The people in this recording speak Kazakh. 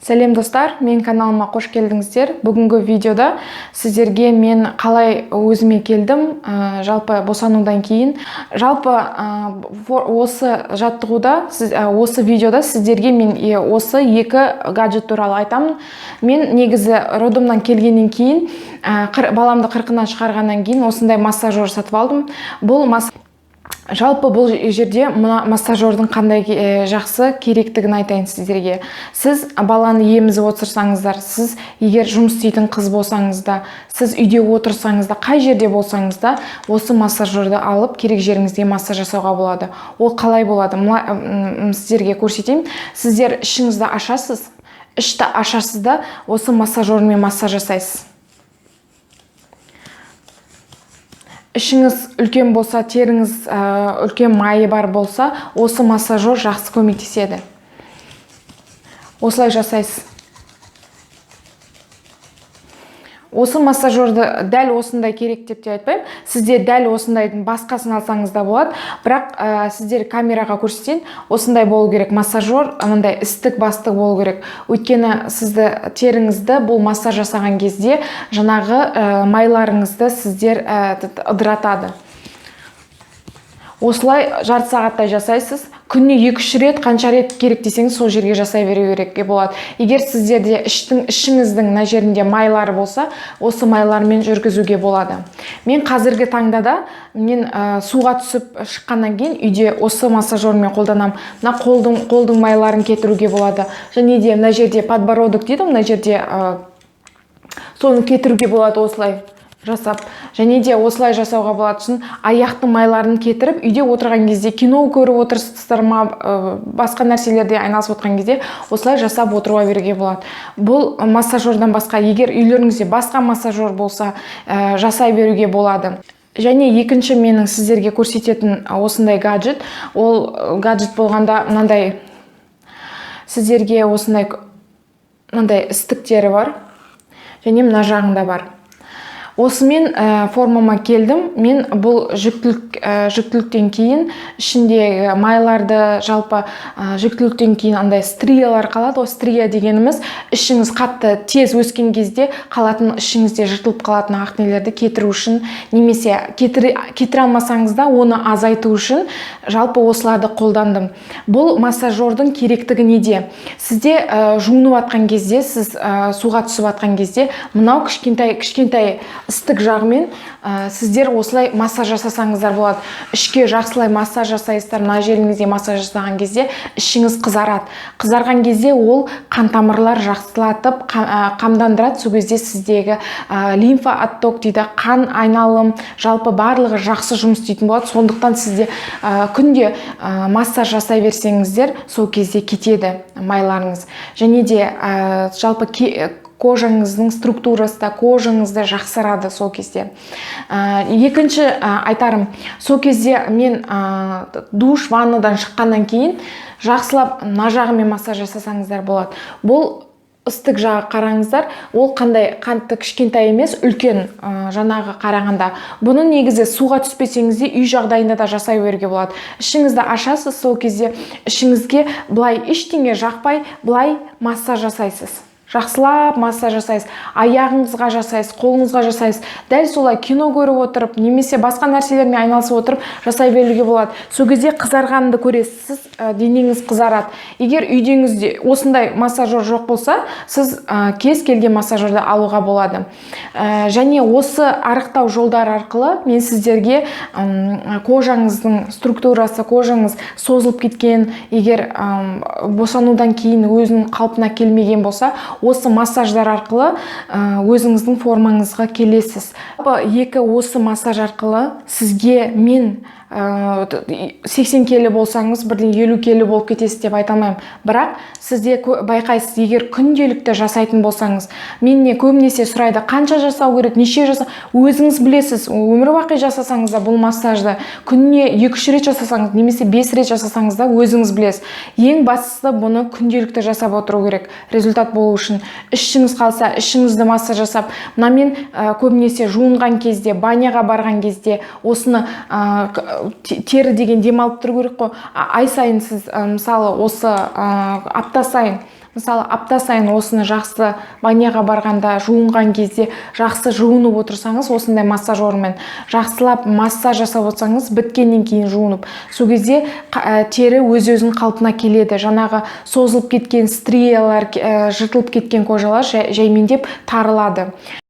Сәлем достар, мен каналыма қош келдіңіздер. Бүгінгі видеода сіздерге мен қалай өзіме келдім, жалпы босанудан кейін. Жалпы осы жаттығуда, осы видеода сіздерге мен осы екі гаджет туралы айтамын. Мен негізі роддомнан келгеннен кейін, баламды 40-нан шығарғаннан кейін осындай массажер сатып алдым. Жалпы бұл жерде массажердің қандай жақсы керектігін айтайын сіздерге. Сіз баланы емізіп отырсаңыздар, сіз егер жұмыс істейтін қыз болсаңыз да, сіз үйде отырсаңыз да, қай жерде болсаңыз да, осы массажерді алып керек жеріңізге массаж жасауға болады. Ол қалай болады? Сіздерге көрсетейін. Сіздер ішіңізді ашасыз, ішті ашасыз да, осы массажермен массаж жасайсыз. Ішіңіз үлкен болса, теріңіз үлкен майы бар болса, осы массажер жақсы көмектеседі. Осылай жасайсыз. Осы массажерді дәл осындай керек деп те айтпаймын. Сізде дәл осындайдың басқасын алсаңыз да болады. Бірақ сіздер камераға көрсетейін, осындай болу керек. Массажер мындай істік бастық болу керек. Өйткені сізді теріңізді бұл массаж жасаған кезде жаңағы майларыңызды сіздер ыдыратады. Осылай жарты сағаттай жасайсыз. Күніне 2-3 рет, қанша рет керек десеңіз, сол жерге жасай беру керек болады. Егер сіздерде ішіңіздің мына жерінде майлары болса, осы майлармен жүргізуге болады. Мен қазіргі таңда да суға түсіп шыққаннан кейін үйде осы массажермен қолданамын. Мына қолдың майларын кетіруге болады. Және де мына жерде подбородок дейді, мына жерде соны кетіруге болады осылай жасап. Және де осылай жасауға болады үшін аяқтың майларын кетіріп, үйде отырған кезде, кино көріп отырсыздар ма, басқа нәрселерде айналысып отырған кезде осылай жасап отыруға беруге болады. Бұл массажердан басқа, егер үйлеріңізде басқа массажер болса, жасай беруге болады. Және екінші менің сіздерге көрсететін осындай гаджет, ол гаджет болғанда мынандай сіздерге осындай істіктері бар, және мына жағында бар. Осымен формама келдім. Мен бұл жүктіліктен кейін ішіндегі майларды, жалпы жүктіліктен кейін андай стриялар қалады. О стрия дегеніміз ішіңіз қатты тез өскен кезде қалатын, ішіңізде жыртылып қалатын ақнелерді кетіру үшін, немесе кетіре алмасаңыз да оны азайту үшін жалпы осыларды қолдандым. Бұл массажердің керектігі неде? Сізде жуынып атқан кезде, сіз суға түсіп атқан кезде, мынау кішкентай ыстық жағымен сіздер осылай массаж жасасаңыздар болады. Ішке жақсылай массаж жасайсыздар, мына жеріңізде массаж жасаған кезде ішіңіз қызарады. Қызарған кезде ол қан тамырлар жақсылатып, қамдандырады. Сол кезде сіздегі лимфа отток дейді, қан айналым, жалпы барлығы жақсы жұмыс істейтін болады. Сондықтан сізде күнде массаж жасай берсеңіздер, сол кезде кетеді майларыңыз. Және де жалпы кожаңыздың структурасы да, кожаңызды жақсарады сол кезде. Екінші айтарым, сол кезде мен душ, ваннадан шыққаннан кейін жақсылап мына жағымен массаж жасасаңыздар болады. Бұл ыстық жағы қараңыздар, ол қандай қанты кішкентай емес, үлкен жаңағы қарағанда. Бұны негізі суға түспесеңіз де үй жағдайында да жасай беруге болады. Ішіңізді ашасыз, сол кезде ішіңізге былай ештеңе жақпай, былай массаж жасайсыз. Жақсылап массаж жасайсыз, аяғыңызға жасайсыз, қолыңызға жасайсыз. Дәл солай кино көріп отырып, немесе басқа нәрселермен айналысып отырып жасай беруге болады. Сол кезде қызарғанды көресіз, денеңіз қызарады. Егер үйдеңізде осындай массажер жоқ болса, сіз кез келген массажерді алуға болады. Және осы арықтау жолдар арқылы мен сіздерге кожаңыздың структурасы, кожаңыз созылып кеткен, егер босанудан кейін өзінің қалпына келмеген болса, осы массаждар арқылы өзіңіздің формаңызға келесіз. Екі осы массаж арқылы сізге мен 80 келі болсаңыз, бірден 50 келі болып кетесіз деп айта алмаймын. Бірақ сізде байқайсыз, егер күнделікті жасайтын болсаңыз, менне көбінесе сұрайды, қанша жасау керек, неше жасау, өзіңіз білесіз. Өмір бақи жасасаңыз да бұл массажды күніне 2-3 рет жасасаңыз, немесе 5 рет жасасаңыз да өзіңіз білесіз. Ең бастысы бұны күнделікті жасап отыру керек, результат болу үшін. Ішіңіз қалса, ішіңізді массаж жасап, мына мен көбінесе жуынған кезде, баняға барған кезде осыны тері деген демалып тұру керек қой. Ай сайын сіз мысалы осы апта сайын Мысалы апта сайын осыны жақсы баняға барғанда жуынған кезде жақсы жуынып отырсаңыз, осындай массаж орнымен жақсылап массаж жасап отырсаңыз, біткеннен кейін жуынып, сол кезде тері өз-өзін қалпына келеді. Жаңағы созылып кеткен стриялар, жыртылып кеткен кожалар жаймендеп тарылады.